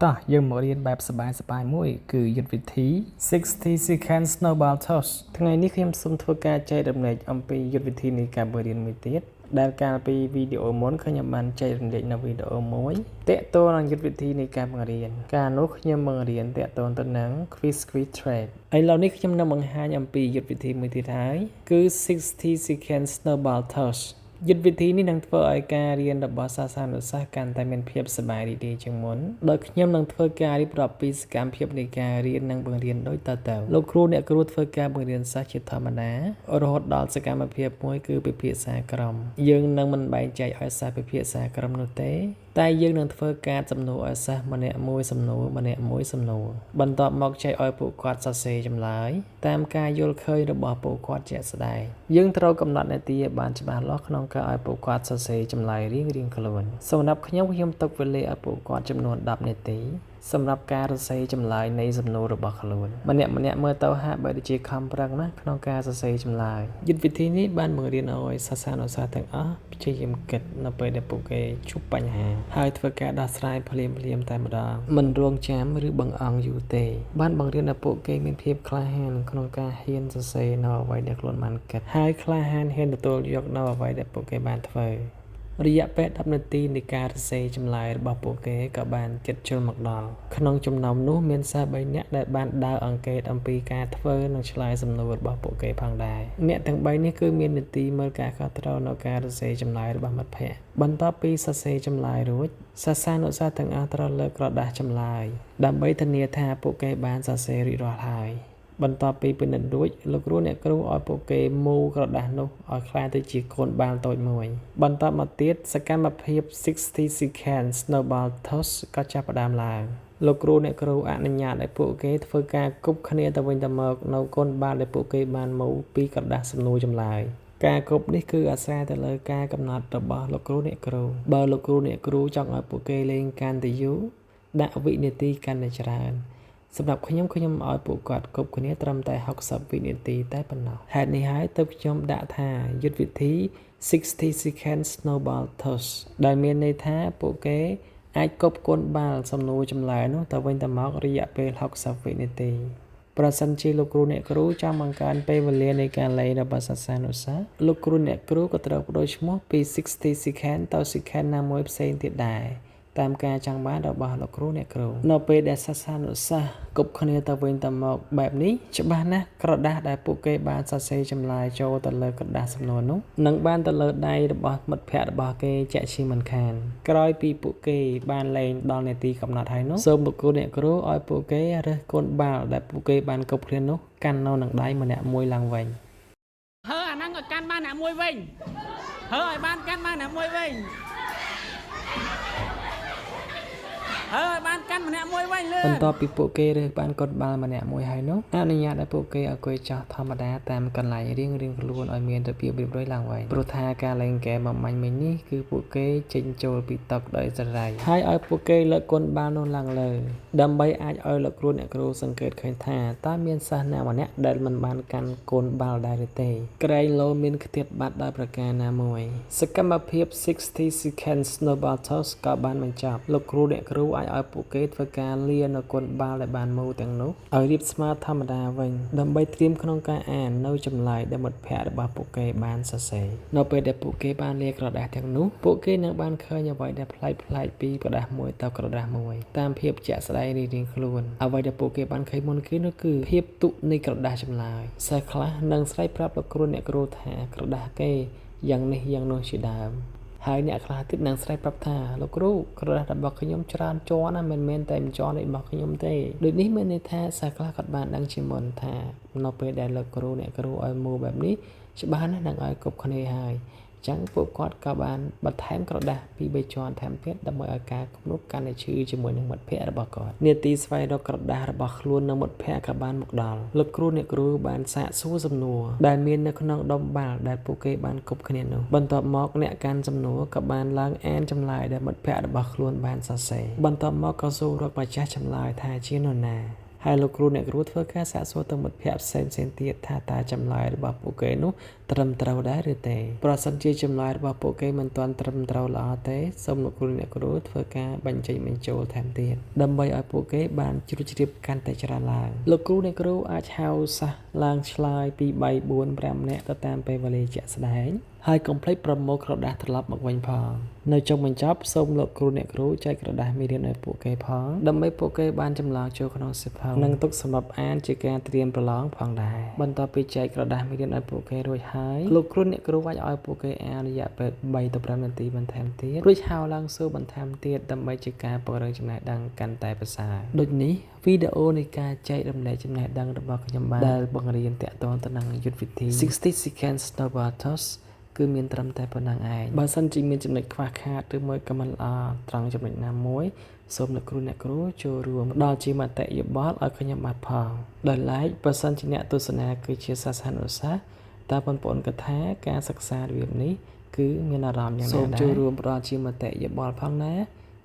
តោះយើងមករៀនបែបសប្បាយៗមួយគឺយុទ្ធវិធី60 second snowball toss ថ្ងៃនេះខ្ញុំសូមធ្វើការចែករំលែកអំពីយុទ្ធវិធីនៃការបង្រៀនមួយទៀតដែលកាលពីវីដេអូមុនខ្ញុំបានចែករំលែកនៅវីដេអូមួយទាក់ទងនឹងយុទ្ធវិធីនៃការបង្រៀនកាលនោះខ្ញុំបង្រៀនទាក់ទងទៅនឹង quiz trade ឥឡូវនេះខ្ញុំនឹងបង្ហាញអំពីយុទ្ធវិធីមួយទៀតហើយគឺ60 second snowball toss យុទ្ធវិធីនេះនឹងធ្វើឲ្យការរៀនរបស់សាស្ត្រានុសិស្សកាន់តែមានភាពសប្បាយរីករាយជាងមុនដោយខ្ញុំនឹងធ្វើការរៀបរាប់ពីសកម្មភាពនៃការរៀននិងបង្រៀនដូចតទៅលោកគ្រូអ្នកគ្រូធ្វើការបង្រៀនសិស្សជាធម្មតារហូតដល់សកម្មភាពមួយគឺពិភាក្សាក្រុមយើងនឹងមិនបែងចែកឲ្យសិស្សពិភាក្សាក្រុមនោះទេតែយើងនឹងធ្វើការសំណួរឲ្យសិស្សម្នាក់មួយសំណួរម្នាក់មួយសំណួរបន្ទាប់មកចែកឲ្យពួកគាត់សរសេរចម្លើយតាមការយល់ឃើញរបស់ពួកគាត់ជាក់ស្ដែងយើងត្រូវកំណត់នាទីឲ្យបានច្បាស់លាស់ក្នុងការឲ្យពួកគាត់សរសេរចម្លើយរៀងៗខ្លួនសម្រាប់ខ្ញុំទុកវេលាឲ្យពួកគាត់ចំនួន10នាទីសម្រាប់ការសរសេរចម្លើយនៃសំណួររបស់ខ្លួនម្នាក់មើលទៅហាក់បីដូចជាខំប្រឹងណាស់ក្នុងការសរសេរចម្លើយយុទ្ធវិធីនេះបានបង្រៀនឲ្យសិស្សានុសិស្សទាំងអស់ព្យាយាមគិតនៅពេលដែលពួកគេជួបបញ្ហាហើយធ្វើការដោះស្រាយភ្លាមតែម្ដងមិនរងចាំឬបង្អង់យូរទេបានបង្រៀនឲ្យពួកគេមានភាពក្លាហានក្នុងការហ៊ានសរសេរនៅអ្វីដែលខ្លួនបានគិតហើយក្លាហានហ៊ានទទួលយកនៅអ្វីដែលពួកគេបានធ្វើរយៈពេល10នាទីនៃការសរសេរចម្លើយរបស់ពួកគេក៏បានជិតចូលមកដល់ក្នុងចំណោមនោះមានសិស្ស3នាក់ដែលបានដើរអង្កេតអំពីការធ្វើនិងឆ្លើយសំណួររបស់ពួកគេផងដែរអ្នកទាំង3នេះគឺមាននីតិមើលការខុសត្រូវនៅការសរសេរចម្លើយរបស់មិត្តភ័ក្តិបន្ទាប់ពីសរសេរចម្លើយរួចសិស្សានុសិស្សទាំងអស់ត្រូវលើកក្រដាសចម្លើយដើម្បីធានាថាពួកគេបានសរសេររួចរាល់ហើយបន្ទាប់ពីពិនិត្យរួចលោកគ្រូអ្នកគ្រូឲ្យពួកគេមូរក្រដាសនោះឲ្យក្លាយទៅជាកូនបាល់តូចមួយបន្ទាប់មកទៀតសកម្មភាព60 second snowball toss ក៏ចាប់ផ្ដើមឡើងលោកគ្រូអ្នកគ្រូអនុញ្ញាតឲ្យពួកគេធ្វើការគប់គ្នាទៅវិញទៅមកនៅកូនបាល់ដែលពួកគេបានមូរពីក្រដាសសំណួរចម្លើយការគប់នេះគឺអាស្រ័យទៅលើការកំណត់របស់លោកគ្រូអ្នកគ្រូបើលោកគ្រូអ្នកគ្រូចង់ឲ្យពួកគេលេងកាន់តែយូរដាក់វិនាទីកាន់តែច្រើនសម្រាប់ខ្ញុំឲ្យពួកគាត់គប់គ្នាត្រឹមតែ60វិនាទីតែប៉ុណ្ណោះហេតុនេះហើយទើបខ្ញុំដាក់ថាយុទ្ធវិធី60 second snowball toss ដែលមានន័យថាពួកគេអាចគប់កូនបាល់សំណួរចម្លើយនោះទៅវិញទៅមករយៈពេល60វិនាទីប្រសិនជាលោកគ្រូអ្នកគ្រូចង់បង្កើនពេលវេលានៃការលេងរបស់សិស្សានុសិស្សលោកគ្រូអ្នកគ្រូក៏ត្រូវប្ដូរឈ្មោះពី60 second ទៅ second ណាមួយផ្សេងទៀតដែរតាមការចង់បានរបស់លោកគ្រូអ្នកគ្រូនៅពេលដែលសិស្សានុសិស្សគប់គ្នាទៅវិញទៅមកបែបនេះច្បាស់ណាស់ក្រដាសដែលពួកគេបានសរសេរចម្លើយចូលទៅលើក្រដាសសំណួរនោះនឹងបានទៅលើដៃរបស់មិត្តភ័ក្តិរបស់គេជាក់ជាមិនខានក្រោយពីពួកគេបានលេងដល់នាទីកំណត់ហើយនោះសូមលោកគ្រូអ្នកគ្រូឲ្យពួកគេរើសកូនបាល់ដែលពួកគេបានគប់គ្នានោះកាន់នៅនឹងដៃម្នាក់មួយឡើងវិញហើអាហ្នឹងឲ្យកាន់បានអ្នកមួយវិញហើឲ្យបានកាន់បានអ្នកមួយវិញហើយបានកាន់ម្នាក់មួយវិញលឿនបន្ទាប់ពីពួកគេរើសបានកូនបាល់ម្នាក់មួយហើយនោះអនុញ្ញាតឲ្យពួកគេអង្គុយចោះធម្មតាតាមកន្លែងរៀងខ្លួនឲ្យមានរបៀបរៀបរយឡើងវិញព្រោះថាការលេងហ្គេមបំមាញ់មិញនេះគឺពួកគេចេញចូលពីតុដោយសេរីហើយឲ្យពួកគេលើកកូនបាល់នោះឡើងលើដើម្បីអាចឲ្យលោកគ្រូអ្នកគ្រូសង្កេតឃើញថាតើមានសិស្សណាម្នាក់ដែលមិនបានកាន់កូនបាល់ដែរឬទេក្រែងលោមានខ្ទាតបាត់ដោយប្រការណាមួយសកម្មភាព60 second snowball toss ក៏បានបញ្ចប់លោកគ្រូអ្នកគ្រូឲ្យពួកគេធ្វើការលានៅកូនបាល់ដែលបានមូរទាំងនោះឲ្យរៀបស្មើធម្មតាវិញដើម្បីត្រៀមក្នុងការអាននៅចម្លើយដែលមិត្តភ័ក្តិរបស់ពួកគេបានសរសេរនៅពេលដែលពួកគេបានលាក្រដាសទាំងនោះពួកគេនឹងបានឃើញអ្វីដែលប្លែកពីក្រដាសមួយទៅក្រដាសមួយតាមភាពជាក់ស្ដែងរៀងៗខ្លួនអ្វីដែលពួកគេបានឃើញមុនគេនោះគឺភាពទុកនៃក្រដាសចម្លើយសិស្សខ្លះនឹងស្រែកប្រាប់លោកគ្រូអ្នកគ្រូថាក្រដាសគេយ៉ាងនេះយ៉ាងនោះជាដើមហើយអ្នកខ្លះទៀតនឹងស្រែកប្រាប់ថាលោកគ្រូក្រដាសរបស់ខ្ញុំច្រើនជាន់ណាមិនមែនតែមួយជាន់របស់ខ្ញុំទេដូចនេះមានន័យថាសិស្សខ្លះគាត់បានដឹងជាមុនថានៅពេលដែលលោកគ្រូអ្នកគ្រូឲ្យមូបែបនេះច្បាស់ណាស់នឹងឲ្យគប់គ្នាហើយអញ្ចឹងពួកគាត់ក៏បានបន្ថែមក្រដាសពី3ជាន់ថែមទៀតដើម្បីឲ្យការគប់នោះកាន់តែឈឺជាមួយនឹងមិត្តភ័ក្តិរបស់គាត់នាទីស្វែងរកក្រដាសរបស់ខ្លួននិងមិត្តភ័ក្តិក៏បានមកដល់លោកគ្រូអ្នកគ្រូបានសាកសួរសំណួរដែលមាននៅក្នុងដុំបាល់ដែលពួកគេបានគប់គ្នានោះបន្ទាប់មកអ្នកកាន់សំណួរក៏បានឡើងអានចម្លើយដែលមិត្តភ័ក្តិរបស់ខ្លួនបានសរសេរបន្ទាប់មកក៏សួររកម្ចាស់ចម្លើយថាជានរណា ហើយលោកគ្រូអ្នកគ្រូធ្វើការសាកសួរទៅមិត្តភ័ក្តិផ្សេងៗទៀតថាតើចម្លើយរបស់ពួកគេនោះត្រឹមត្រូវដែរឬទេប្រសិនជាចម្លើយរបស់ពួកគេមិនទាន់ត្រឹមត្រូវល្អទេសូមលោកគ្រូអ្នកគ្រូធ្វើការបញ្ចេញបញ្ចូលថែមទៀតដើម្បីឲ្យពួកគេបានជ្រាបជ្រាបកាន់តែច្រើនឡើងលោកគ្រូអ្នកគ្រូអាចហៅសិស្សឡើងឆ្លើយពី3 4 5នាក់ទៅតាមពេលវេលាជាក់ស្ដែងហើយកុំភ្លេចប្រមូលក្រដាសត្រឡប់មកវិញផងនៅចុងបញ្ចប់សូមលោកគ្រូអ្នកគ្រូចែកក្រដាសមេរៀនឲ្យពួកគេផងដើម្បីពួកគេបានចម្លើយចូលក្នុងសៀវភៅនិងទុកសម្រាប់អានជាការត្រៀមប្រឡងផងដែរបន្ទាប់ពីចែកក្រដាសមេរៀនឲ្យពួកគេរួចហើយលោកគ្រូអ្នកគ្រូអាចឲ្យពួកគេអានរយៈពេល3ទៅ5នាទីបន្ថែមទៀតរួចហៅឡើងសួរបន្ថែមទៀតដើម្បីជាការពង្រឹងចំណេះដឹងកាន់តែប្រសើរដូចនេះវីដេអូនៃការចែករំលែកចំណេះដឹងរបស់ខ្ញុំបានដែលបង្រៀនតាក់ទងទៅនឹងយុទ្ធវិធី60 seconds snowball tossគឺមានត្រឹមតែប៉ុណ្ណឹងឯងបើសិនជាមានចំណុចខ្វះខាតឬមួយក៏មិនល្អត្រង់ចំណុចណាមួយសូមលោកគ្រូអ្នកគ្រូចូលរួមដល់ជាមតិយោបល់ឲ្យខ្ញុំបានផងដោយឡែកបើសិនជាអ្នកទស្សនាគឺជាសាធារណសាស្ត្រតើបងប្អូនគិតថាការសិក្សារបៀបនេះគឺមានអារម្មណ៍យ៉ាងណាដែរសូមចូលរួមផ្ដល់ជាមតិយោបល់ផងណា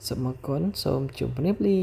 សូមអរគុណសូមជម្រាបលា